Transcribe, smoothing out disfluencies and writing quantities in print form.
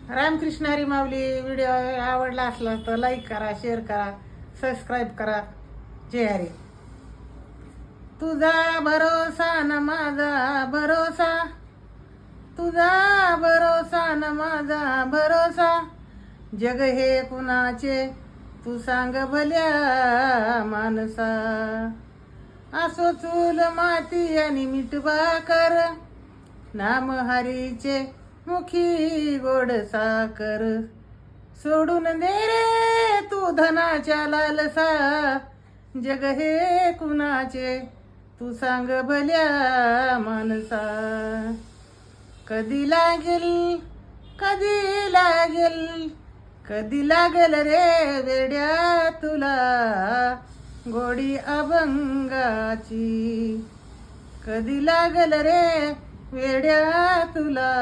रामकृष्ण हरी माऊली. Video आवडला असला तर लाईक करा, शेअर करा, सबस्क्राईब करा. जय हरी. तुझा भरोसा न माझा भरोसा, तुझा भरोसा न माझा भरोसा. जग हे कुणाचे तू सांग भल्या माणसा. असो चूल माती आणि मिठवा कर, नाम हरीचे मुखी गोड साकर. सोडून दे रे तू धनाच्या लालसा, जग हे कुणाचे तू सांग भल्या माणसा. कधी लागेल, कधी लागेल, कधी लागेल रे वेड्या तुला गोडी अभंगाची. कधी लागेल रे वेड्या तुला